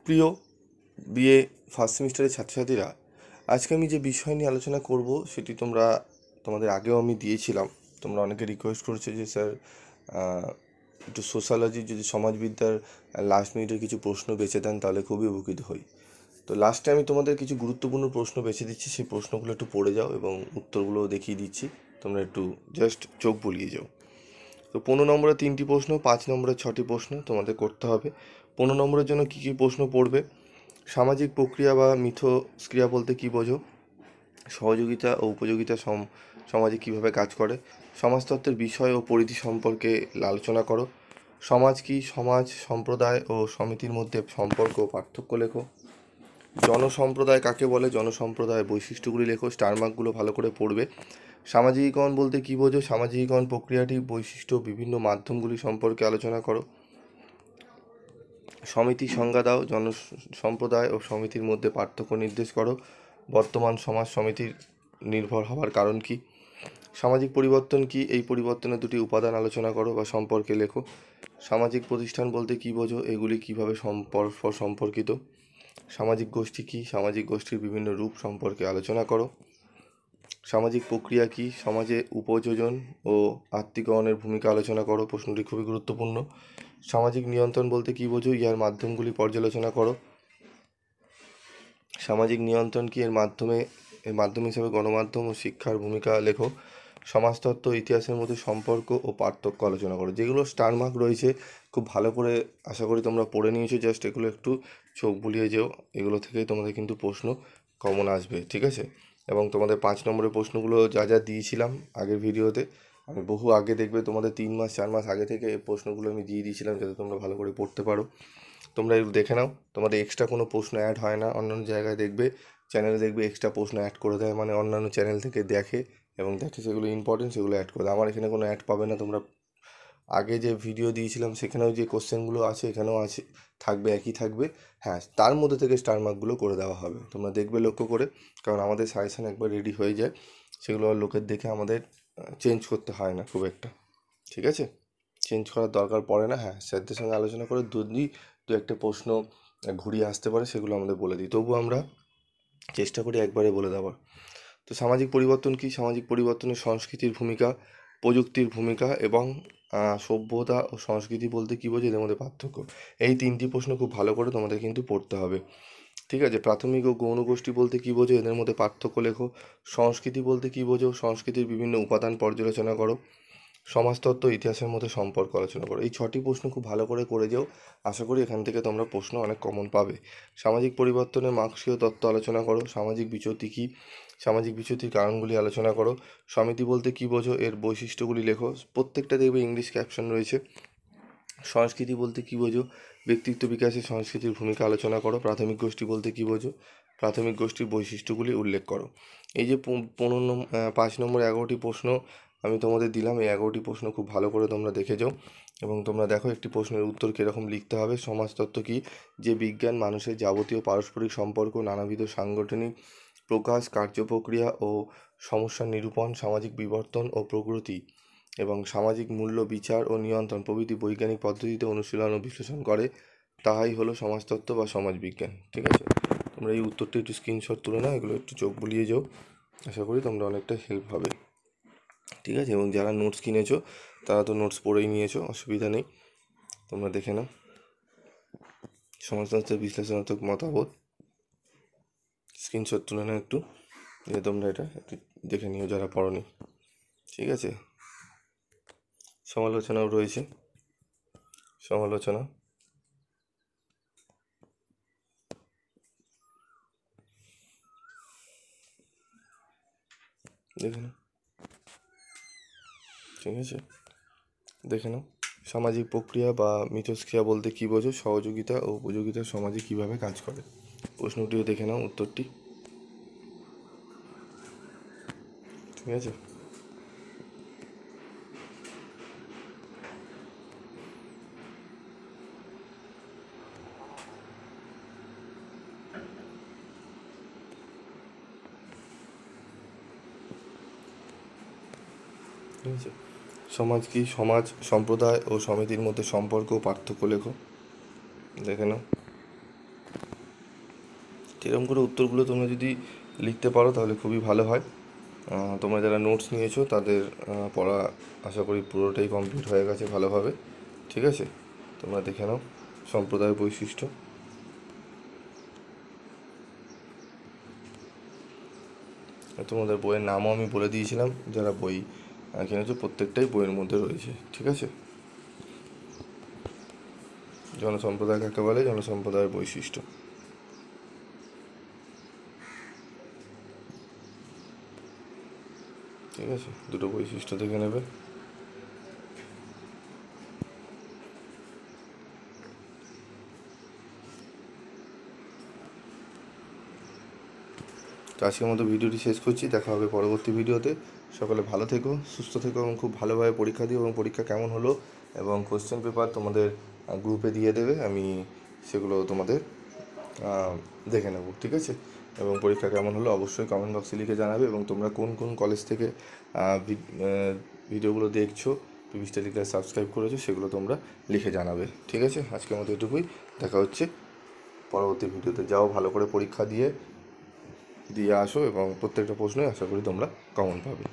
প্রিয় BA first সেমিস্টারের ছাত্রছাত্রীরা, আজকে আমি যে বিষয় নিয়ে আলোচনা করব সেটি তোমাদের আগেও আমি দিয়েছিলাম। তোমরা অনেকে রিকোয়েস্ট করেছো যে স্যার একটু সোশ্যালজির যদি সমাজবিদ্যার লাস্ট মিনিটের কিছু প্রশ্ন বেছে দেন তাহলে খুবই উপকৃত হই। তো লাস্টে আমি তোমাদের কিছু গুরুত্বপূর্ণ প্রশ্ন বেছে দিচ্ছি, সেই প্রশ্নগুলো একটু পড়ে যাও এবং উত্তরগুলোও দেখিয়ে দিচ্ছি, তোমরা একটু জাস্ট চোখ বুলিয়ে যাও। তো 15 নম্বরে 3টি প্রশ্ন, 5 নম্বরে 6টি প্রশ্ন তোমাদের করতে হবে। 15 নম্বরের জন্য কী কী প্রশ্ন পড়বে? সামাজিক প্রক্রিয়া বা মিথস্ক্রিয়া বলতে কী বোঝো? সহযোগিতা ও উপযোগিতা সমাজে কীভাবে কাজ করে? সমাজতত্ত্বের বিষয় ও পরিধি সম্পর্কে আলোচনা করো। সমাজ কি? সমাজ, সম্প্রদায় ও সমিতির মধ্যে সম্পর্ক ও পার্থক্য লেখো। জনসম্প্রদায় কাকে বলে? জনসম্প্রদায়ের বৈশিষ্ট্যগুলি লেখো। স্টার মার্কগুলো ভালো করে পড়বে। সামাজিকীকরণ বলতে কী বোঝো? সামাজিকীকরণ প্রক্রিয়াটি, বৈশিষ্ট্য, বিভিন্ন মাধ্যমগুলি সম্পর্কে আলোচনা করো। সমিতি সংজ্ঞা দাও। জনসম্প্রদায় ও সমিতির মধ্যে পার্থক্য নির্দেশ করো। বর্তমান সমাজ সমিতির নির্ভর হওয়ার কারণ কি? সামাজিক পরিবর্তন কি? এই পরিবর্তনের দুটি উপাদান আলোচনা করো বা সম্পর্কে লেখো। সামাজিক প্রতিষ্ঠান বলতে কী বোঝো? এগুলি কীভাবে পরস্পর সম্পর্কিত? সামাজিক গোষ্ঠী কি? সামাজিক গোষ্ঠীর বিভিন্ন রূপ সম্পর্কে আলোচনা করো। সামাজিক প্রক্রিয়া কি? সমাজে উপযোজন ও আত্মীকরণের ভূমিকা আলোচনা করো। প্রশ্নটি খুবই গুরুত্বপূর্ণ। সামাজিক নিয়ন্ত্রণ বলতে কী বোঝো? ইহার মাধ্যমগুলি পর্যালোচনা করো। সামাজিক নিয়ন্ত্রণ কি? এর মাধ্যম হিসেবে গণমাধ্যম ও শিক্ষার ভূমিকা লেখো। সমাজতত্ত্ব ও ইতিহাসের মধ্যে সম্পর্ক ও পার্থক্য আলোচনা করো। যেগুলো স্টার মার্ক রয়েছে খুব ভালো করে আশা করি তোমরা পড়ে নিয়েছো, জাস্ট এগুলো একটু চোখ বুলিয়ে যেও, এগুলো থেকেই তোমাদের কিন্তু প্রশ্ন কমন আসবে, ঠিক আছে? এবং তোমাদের 5 নম্বরের প্রশ্নগুলো যা যা দিয়েছিলাম আগের ভিডিওতে, আমি বহু আগে দেখবে তোমাদের 3 মাস 4 মাস আগে থেকে এই প্রশ্নগুলো আমি দিয়ে দিয়েছিলাম যাতে তোমরা ভালো করে পড়তে পারো। তোমরা এগুলো দেখে নাও, তোমাদের এক্সট্রা কোনো প্রশ্ন অ্যাড হয় না। অন্যান্য জায়গায় দেখবে, চ্যানেলে দেখবে এক্সট্রা প্রশ্ন অ্যাড করে দেয়, মানে অন্যান্য চ্যানেল থেকে দেখে এবং দেখে সেগুলো ইম্পর্টেন্ট, সেগুলো অ্যাড করে দেয়। আমার এখানে কোনো অ্যাড পাবে না। তোমরা আগে যে ভিডিও দিয়েছিলাম সেখানেও যে কোশ্চেনগুলো আছে এখানেও আছে, থাকবে, একই থাকবে। হ্যাঁ, তার মধ্যে থেকে স্টার মার্কগুলো করে দেওয়া হবে, তোমরা দেখবে লক্ষ্য করে, কারণ আমাদের সাজেশন একবার রেডি হয়ে যায়, সেগুলো আর লোকের দেখে আমাদের চেঞ্জ করতে হয় না খুব একটা, ঠিক আছে? চেঞ্জ করার দরকার পড়ে না। হ্যাঁ, স্যারদের সঙ্গে আলোচনা করে যদি দু একটা প্রশ্ন ঘুরিয়ে আসতে পারে সেগুলো আমাদের বলে দিই, তবু আমরা চেষ্টা করি একবারে বলে দেওয়ার। তো সামাজিক পরিবর্তন কি? সামাজিক পরিবর্তনের সংস্কৃতির ভূমিকা, প্রযুক্তির ভূমিকা এবং সভ্যতা ও সংস্কৃতি বলতে কী বোঝো, এদের মধ্যে পার্থক্য। এই 3টি প্রশ্ন খুব ভালো করে তোমাদের কিন্তু পড়তে হবে, ঠিক আছে? প্রাথমিক ও গৌণ গোষ্ঠী বলতে কী বোঝো? এদের মধ্যে পার্থক্য লেখো। সংস্কৃতি বলতে কী বোঝো? সংস্কৃতির বিভিন্ন উপাদান পর্যালোচনা করো। সমাজতত্ত্ব ইতিহাসের মধ্যে সম্পর্ক আলোচনা করো। এই 6টি প্রশ্ন খুব ভালো করে যাও, আশা করি এখান থেকে তোমরা প্রশ্ন অনেক কমন পাবে। সামাজিক পরিবর্তনে মার্ক্সীয় তত্ত্ব আলোচনা করো। সামাজিক বিচ্যুতি কী? সামাজিক বিচ্যুতির কারণগুলি আলোচনা করো। সমিতি বলতে কী বোঝো? এর বৈশিষ্ট্যগুলি লেখো। প্রত্যেকটা দেখবে ইংলিশ ক্যাপশন রয়েছে। সংস্কৃতি বলতে কী বোঝো? ব্যক্তিত্ব বিকাশে সংস্কৃতির ভূমিকা আলোচনা করো। প্রাথমিক গোষ্ঠী বলতে কী বোঝো? প্রাথমিক গোষ্ঠীর বৈশিষ্ট্যগুলি উল্লেখ করো। এই যে 5 নম্বর 11টি প্রশ্ন আমি তোমাদের দিলাম, এই 11টি প্রশ্ন খুব ভালো করে তোমরা দেখে যাও এবং তোমরা দেখো একটি প্রশ্নের উত্তর কীরকম লিখতে হবে। সমাজতত্ত্ব কী? যে বিজ্ঞান মানুষের যাবতীয় পারস্পরিক সম্পর্ক, নানাবিধ সাংগঠনিক প্রকাশ, কার্যপ্রক্রিয়া ও সমস্যা নিরূপণ, সামাজিক বিবর্তন ও প্রগতি এবং সামাজিক মূল্য, বিচার ও নিয়ন্ত্রণ প্রভৃতি বৈজ্ঞানিক পদ্ধতিতে অনুশীলন ও বিশ্লেষণ করে, তাহাই হলো সমাজতত্ত্ব বা সমাজবিজ্ঞান, ঠিক আছে? তোমরা এই উত্তরটি একটু স্ক্রিনশট তুলে নাও, এগুলো একটু চোখ বুলিয়ে যাও, আশা করি তোমরা অনেকটা হেল্প হবে, ঠিক আছে? এবং যারা নোটস কিনেছো তারা তো নোটস পড়েই নিয়েছো, অসুবিধা নেই, তোমরা দেখে নাও। সমাজতত্ত্বের বিশ্লেষণাত্মক মতামত, স্ক্রিনশট তুলে নাও একটু, যে তোমরা এটা একটু দেখে নিও যারা পড়োনি, ঠিক আছে? সমালোচনাও রয়েছে, সমালোচনা দেখে নাও, ঠিক আছে? দেখে নাও। সামাজিক প্রক্রিয়া বা মিথস্ক্রিয়া বলতে কী বোঝো? সহযোগিতা ও উপযোগিতা সমাজে কীভাবে কাজ করে। প্রশ্নটিও দেখে নাও, উত্তরটি, ঠিক আছে? ঠিক আছে? সমাজ কি? সমাজ, সম্প্রদায় ও সমিতির মধ্যে সম্পর্ক ও পার্থক্য লেখো, দেখে নাও। এরকম করে উত্তরগুলো তোমরা যদি লিখতে পারো তাহলে খুবই ভালো হয়। তোমরা যারা নোটস নিয়েছো তাদের পড়া আশা করি পুরোটাই কমপ্লিট হয়ে গেছে ভালোভাবে। ঠিক আছে, তোমরা দেখে নাও সম্প্রদায়ের বৈশিষ্ট্য। তোমাদের বইয়ের নামও আমি বলে দিয়েছিলাম, যারা বই কিনেছো প্রত্যেকটাই বইয়ের মধ্যে রয়েছে। ঠিক আছে, জনসম্প্রদায় কাকে বলে, জনসম্প্রদায়ের বৈশিষ্ট্য। ঠিক আছে, দুটো বৈশিষ্ট্য দেখে নেবে। তো আজকের মতো ভিডিওটি শেষ করছি, দেখা হবে পরবর্তী ভিডিওতে। সকলে ভালো থেকো, সুস্থ থেকো এবং খুব ভালোভাবে পরীক্ষা দিও, এবং পরীক্ষা কেমন হলো এবং কোশ্চেন পেপার তোমাদের গ্রুপে দিয়ে দেবে, আমি সেগুলো তোমাদের দেখে নেব। ঠিক আছে, এবং পরীক্ষা কেমন হলো অবশ্যই কমেন্ট বক্সে লিখে জানাবে, এবং তোমরা কোন কোন কলেজ থেকে ভিডিওগুলো দেখছো, পিভি স্টাডি ক্লাস সাবস্ক্রাইব করেছো, সেগুলো তোমরা লিখে জানাবে। ঠিক আছে, আজকের মতো এটুকুই, দেখা হচ্ছে পরবর্তী ভিডিওতে। যাও ভালো করে পরীক্ষা দিয়ে আসো, এবং প্রত্যেকটা প্রশ্নই আশা করি তোমরা কমন পাবে।